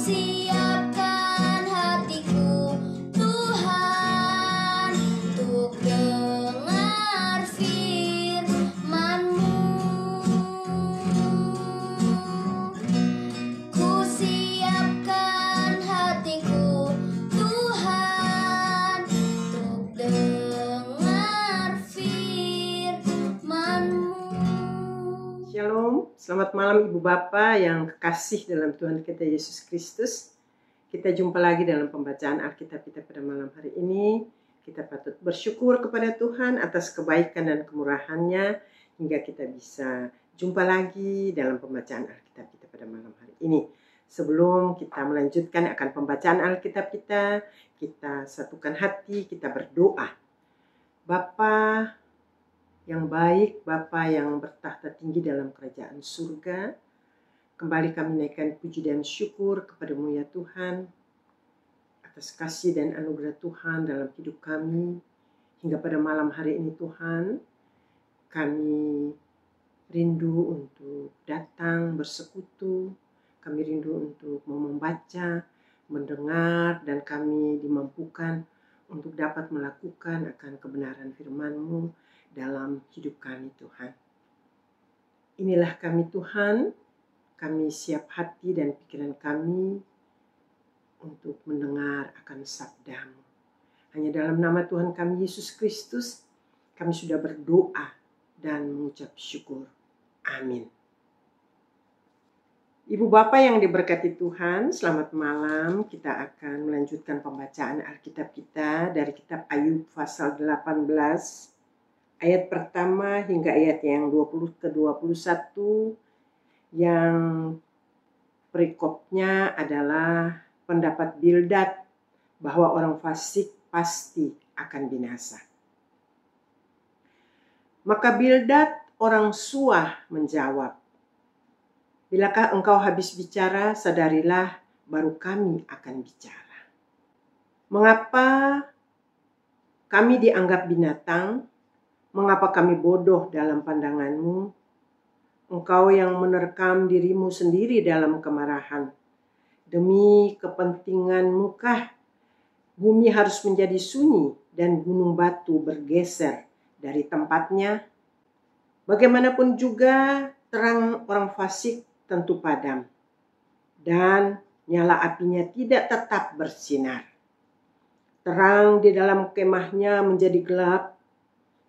siapkan hatiku, Tuhan, untuk dengar firman-Mu. Ku siapkan hatiku, Tuhan, untuk dengar firman-Mu. Shalom, selamat malam Ibu Bapa yang kekasih dalam Tuhan kita Yesus Kristus. Kita jumpa lagi dalam pembacaan Alkitab kita pada malam hari ini. Kita patut bersyukur kepada Tuhan atas kebaikan dan kemurahan-Nya hingga kita bisa jumpa lagi dalam pembacaan Alkitab kita pada malam hari ini. Sebelum kita melanjutkan akan pembacaan Alkitab kita satukan hati, kita berdoa. Bapa yang baik, Bapa yang bertahta tinggi dalam kerajaan surga, kembali kami naikkan puji dan syukur kepada-Mu ya Tuhan, atas kasih dan anugerah Tuhan dalam hidup kami, hingga pada malam hari ini Tuhan, kami rindu untuk datang bersekutu, kami rindu untuk membaca, mendengar, dan kami dimampukan untuk dapat melakukan akan kebenaran firman-Mu dalam hidup kami Tuhan. Inilah kami Tuhan, kami siap hati dan pikiran kami untuk mendengar akan sabda-Mu. Hanya dalam nama Tuhan kami Yesus Kristus, kami sudah berdoa dan mengucap syukur. Amin. Ibu Bapa yang diberkati Tuhan, selamat malam. Kita akan melanjutkan pembacaan Alkitab kita dari kitab Ayub pasal 18. Ayat pertama hingga ayat yang 20 ke 21 yang perikopnya adalah pendapat Bildad bahwa orang fasik pasti akan binasa. Maka Bildad orang Suah menjawab, "Bilakah engkau habis bicara, sadarilah baru kami akan bicara. Mengapa kami dianggap binatang? Mengapa kami bodoh dalam pandangan-Mu? Engkau yang menerkam dirimu sendiri dalam kemarahan. Demi kepentingan-Mu kah bumi harus menjadi sunyi dan gunung batu bergeser dari tempatnya? Bagaimanapun juga terang orang fasik tentu padam, dan nyala apinya tidak tetap bersinar. Terang di dalam kemahnya menjadi gelap,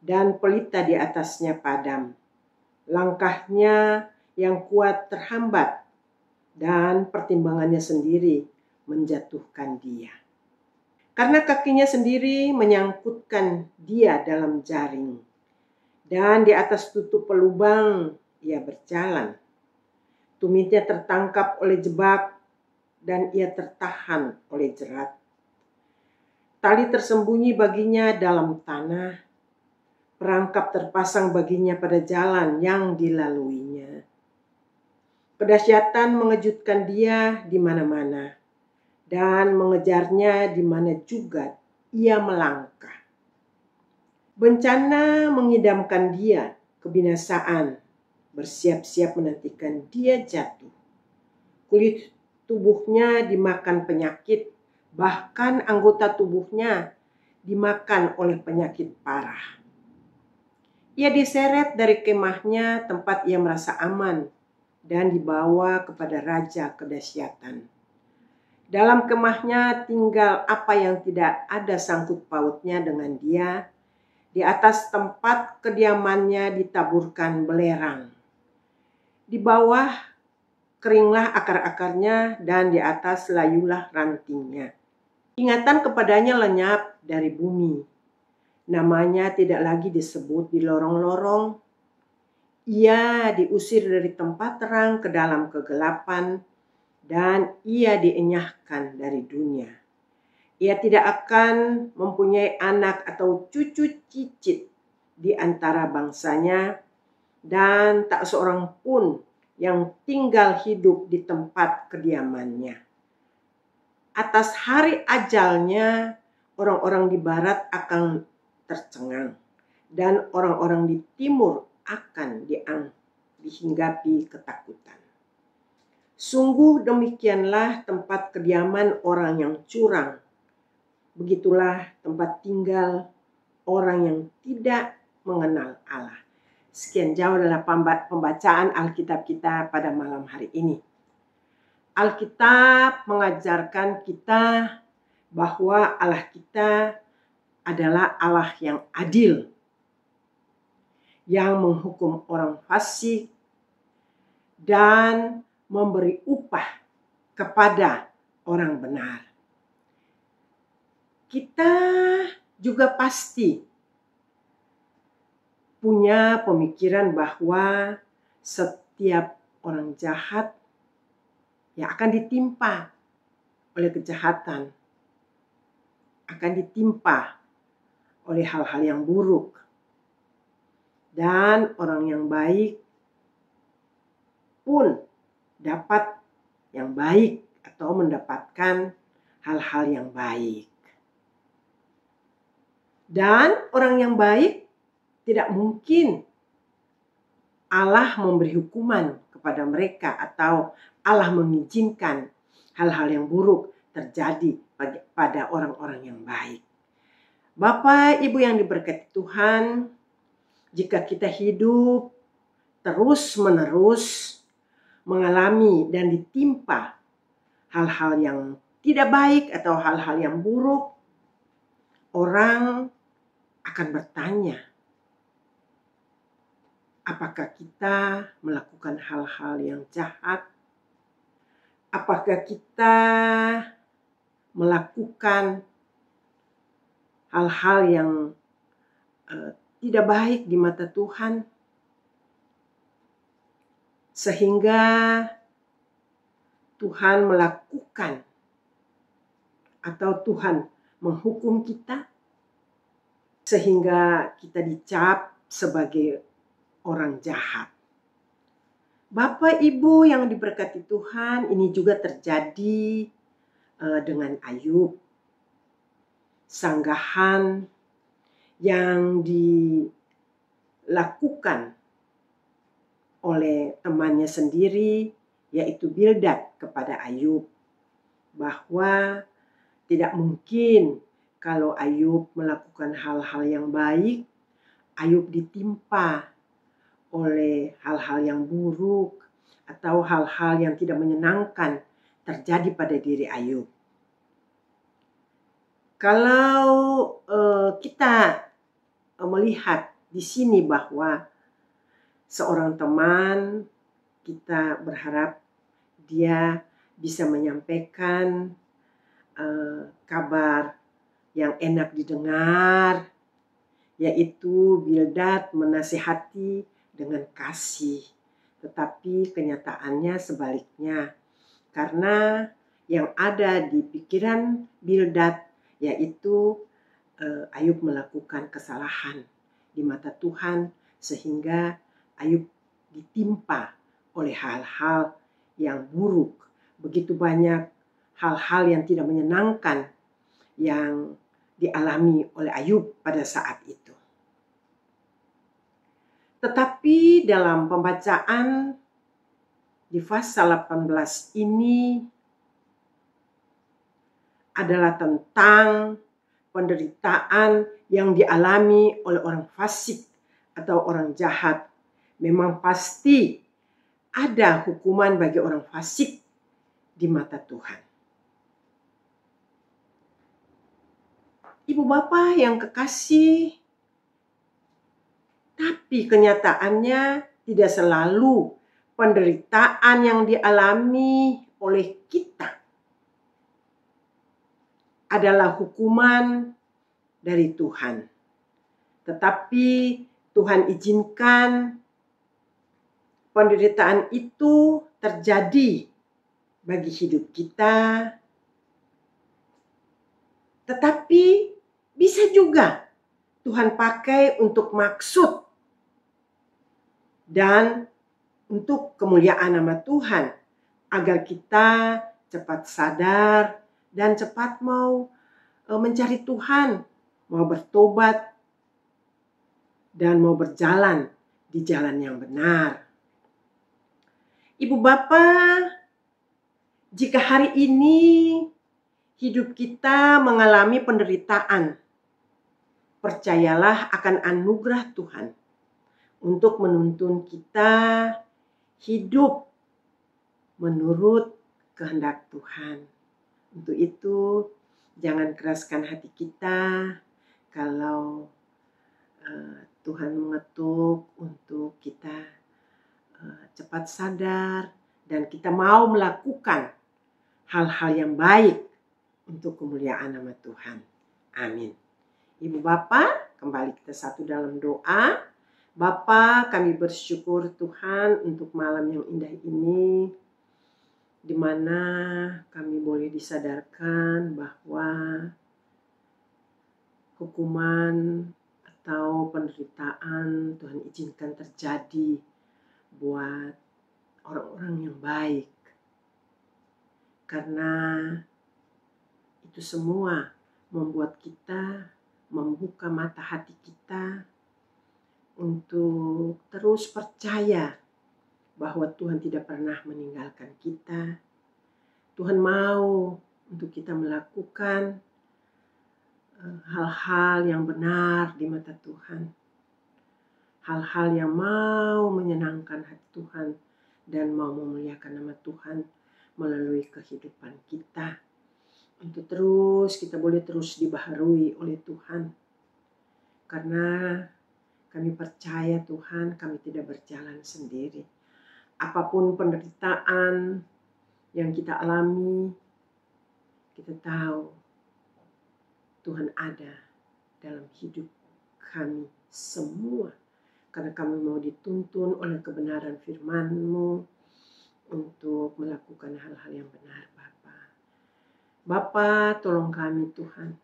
dan pelita di atasnya padam. Langkahnya yang kuat terhambat, dan pertimbangannya sendiri menjatuhkan dia. Karena kakinya sendiri menyangkutkan dia dalam jaring, dan di atas tutup pelubang ia berjalan. Tumitnya tertangkap oleh jebak, dan ia tertahan oleh jerat. Tali tersembunyi baginya dalam tanah, perangkap terpasang baginya pada jalan yang dilaluinya. Kedahsyatan mengejutkan dia di mana-mana, dan mengejarnya di mana juga ia melangkah. Bencana mengidamkan dia, kebinasaan bersiap-siap menantikan dia jatuh. Kulit tubuhnya dimakan penyakit, bahkan anggota tubuhnya dimakan oleh penyakit parah. Ia diseret dari kemahnya tempat ia merasa aman dan dibawa kepada raja kedahsyatan. Dalam kemahnya tinggal apa yang tidak ada sangkut pautnya dengan dia. Di atas tempat kediamannya ditaburkan belerang. Di bawah keringlah akar-akarnya, dan di atas layulah rantingnya. Ingatan kepadanya lenyap dari bumi. Namanya tidak lagi disebut di lorong-lorong. Ia diusir dari tempat terang ke dalam kegelapan, dan ia dienyahkan dari dunia. Ia tidak akan mempunyai anak atau cucu cicit di antara bangsanya, dan tak seorang pun yang tinggal hidup di tempat kediamannya. Atas hari ajalnya, orang-orang di barat akan tercengang, dan orang-orang di timur akan dihinggapi ketakutan. Sungguh demikianlah tempat kediaman orang yang curang. Begitulah tempat tinggal orang yang tidak mengenal Allah. Sekian jauh adalah pembacaan Alkitab kita pada malam hari ini. Alkitab mengajarkan kita bahwa Allah kita adalah Allah yang adil, yang menghukum orang fasik dan memberi upah kepada orang benar. Kita juga pasti punya pemikiran bahwa setiap orang jahat yang akan ditimpa oleh kejahatan, akan ditimpa oleh hal-hal yang buruk. Dan orang yang baik pun dapat yang baik atau mendapatkan hal-hal yang baik. Dan orang yang baik tidak mungkin Allah memberi hukuman kepada mereka atau Allah mengizinkan hal-hal yang buruk terjadi pada orang-orang yang baik. Bapak, Ibu yang diberkati Tuhan, jika kita hidup terus-menerus mengalami dan ditimpa hal-hal yang tidak baik atau hal-hal yang buruk, orang akan bertanya, apakah kita melakukan hal-hal yang jahat? Apakah kita melakukan hal-hal yang tidak baik di mata Tuhan? Sehingga Tuhan melakukan atau Tuhan menghukum kita, sehingga kita dicap sebagai orang jahat. Bapak Ibu yang diberkati Tuhan, ini juga terjadi dengan Ayub. Sanggahan yang dilakukan oleh temannya sendiri, yaitu Bildad, kepada Ayub, bahwa tidak mungkin kalau Ayub melakukan hal-hal yang baik, Ayub ditimpa oleh hal-hal yang buruk atau hal-hal yang tidak menyenangkan terjadi pada diri Ayub. Kalau kita melihat di sini bahwa seorang teman, kita berharap dia bisa menyampaikan kabar yang enak didengar, yaitu Bildad menasihati dengan kasih. Tetapi kenyataannya sebaliknya. Karena yang ada di pikiran Bildad yaitu Ayub melakukan kesalahan di mata Tuhan, sehingga Ayub ditimpa oleh hal-hal yang buruk. Begitu banyak hal-hal yang tidak menyenangkan yang dialami oleh Ayub pada saat itu. Tetapi dalam pembacaan di pasal 18 ini adalah tentang penderitaan yang dialami oleh orang fasik atau orang jahat. Memang pasti ada hukuman bagi orang fasik di mata Tuhan. Ibu bapak yang kekasih, tapi kenyataannya tidak selalu penderitaan yang dialami oleh kita adalah hukuman dari Tuhan. Tetapi Tuhan izinkan penderitaan itu terjadi bagi hidup kita. Tetapi bisa juga Tuhan pakai untuk maksud dan untuk kemuliaan nama Tuhan, agar kita cepat sadar dan cepat mau mencari Tuhan, mau bertobat dan mau berjalan di jalan yang benar. Ibu bapak, Jika hari ini hidup kita mengalami penderitaan, percayalah akan anugerah Tuhan untuk menuntun kita hidup menurut kehendak Tuhan. Untuk itu, jangan keraskan hati kita kalau Tuhan mengetuk untuk kita cepat sadar dan kita mau melakukan hal-hal yang baik untuk kemuliaan nama Tuhan. Amin. Ibu Bapa, kembali kita satu dalam doa. Bapa, kami bersyukur Tuhan untuk malam yang indah ini, di mana kami boleh disadarkan bahwa hukuman atau penderitaan Tuhan izinkan terjadi buat orang-orang yang baik. Karena itu semua membuat kita membuka mata hati kita untuk terus percaya bahwa Tuhan tidak pernah meninggalkan kita. Tuhan mau untuk kita melakukan hal-hal yang benar di mata Tuhan. Hal-hal yang mau menyenangkan hati Tuhan dan mau memuliakan nama Tuhan melalui kehidupan kita. Untuk terus kita boleh terus dibaharui oleh Tuhan. Karena kami percaya Tuhan, kami tidak berjalan sendiri. Apapun penderitaan yang kita alami, kita tahu Tuhan ada dalam hidup kami semua. Karena kami mau dituntun oleh kebenaran firman-Mu untuk melakukan hal-hal yang benar, Bapa. Bapa, tolong kami Tuhan.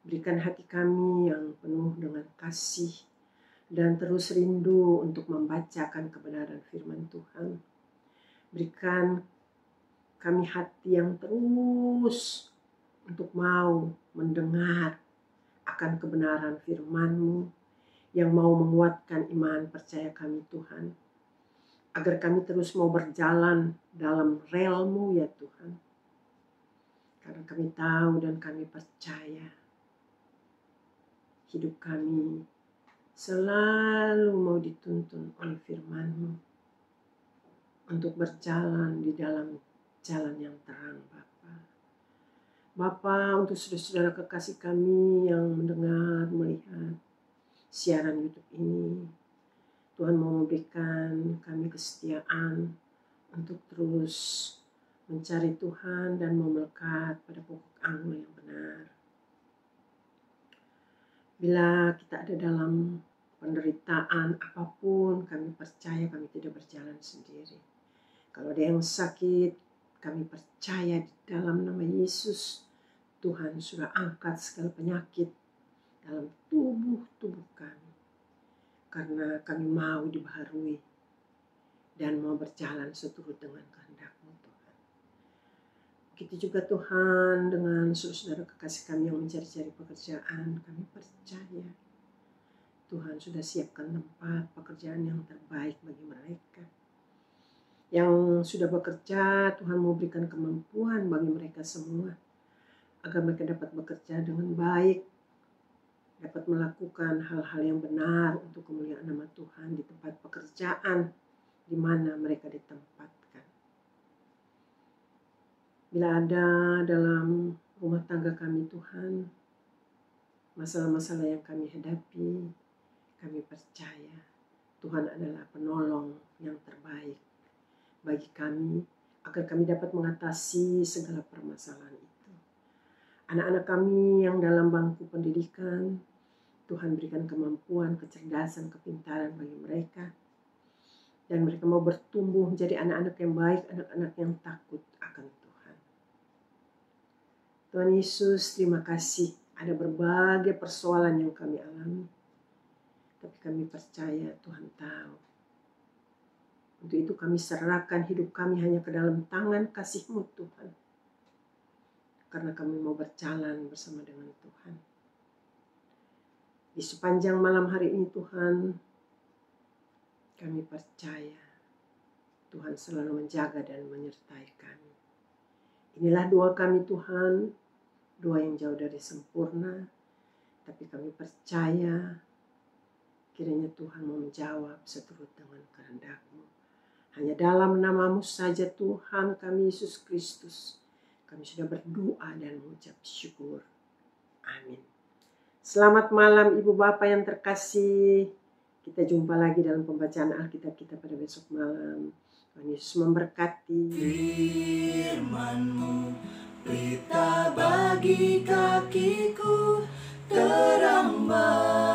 Berikan hati kami yang penuh dengan kasih dan terus rindu untuk membacakan kebenaran firman Tuhan. Berikan kami hati yang terus untuk mau mendengar akan kebenaran firman-Mu yang mau menguatkan iman percaya kami Tuhan. Agar kami terus mau berjalan dalam rel-Mu ya Tuhan. Karena kami tahu dan kami percaya hidup kami selalu mau dituntun oleh firman-Mu untuk berjalan di dalam jalan yang terang, Bapa. Bapa, untuk saudara-saudara kekasih kami yang mendengar, melihat siaran YouTube ini, Tuhan mau memberikan kami kesetiaan untuk terus mencari Tuhan dan mau melekat pada pokok anggur yang benar. Bila kita ada dalam penderitaan apapun, kami percaya kami tidak berjalan sendiri. Kalau ada yang sakit, kami percaya di dalam nama Yesus, Tuhan sudah angkat segala penyakit dalam tubuh kami. Karena kami mau dibaharui dan mau berjalan seturut dengan kehendak-Mu Tuhan. Begitu juga Tuhan dengan saudara kekasih kami yang mencari-cari pekerjaan, kami percaya Tuhan sudah siapkan tempat pekerjaan yang terbaik bagi mereka. Yang sudah bekerja, Tuhan mau berikan kemampuan bagi mereka semua agar mereka dapat bekerja dengan baik, dapat melakukan hal-hal yang benar untuk kemuliaan nama Tuhan di tempat pekerjaan di mana mereka ditempatkan. Bila ada dalam rumah tangga kami Tuhan, masalah-masalah yang kami hadapi, kami percaya Tuhan adalah penolong yang terbaik bagi kami agar kami dapat mengatasi segala permasalahan itu. Anak-anak kami yang dalam bangku pendidikan, Tuhan berikan kemampuan, kecerdasan, kepintaran bagi mereka. Dan mereka mau bertumbuh menjadi anak-anak yang baik, anak-anak yang takut akan Tuhan. Tuhan Yesus, terima kasih. Ada berbagai persoalan yang kami alami. Tapi kami percaya Tuhan tahu. Untuk itu kami serahkan hidup kami hanya ke dalam tangan kasih-Mu Tuhan. Karena kami mau berjalan bersama dengan Tuhan. Di sepanjang malam hari ini Tuhan, kami percaya Tuhan selalu menjaga dan menyertai kami. Inilah doa kami Tuhan, doa yang jauh dari sempurna, tapi kami percaya kiranya Tuhan mau menjawab seturut dengan kehendak-Mu. Hanya dalam nama-Mu saja Tuhan kami Yesus Kristus, kami sudah berdoa dan mengucap syukur. Amin. Selamat malam Ibu Bapak yang terkasih. Kita jumpa lagi dalam pembacaan Alkitab kita pada besok malam. Tuhan Yesus memberkati. Firman-Mu pelita bagi kakiku, terang bagi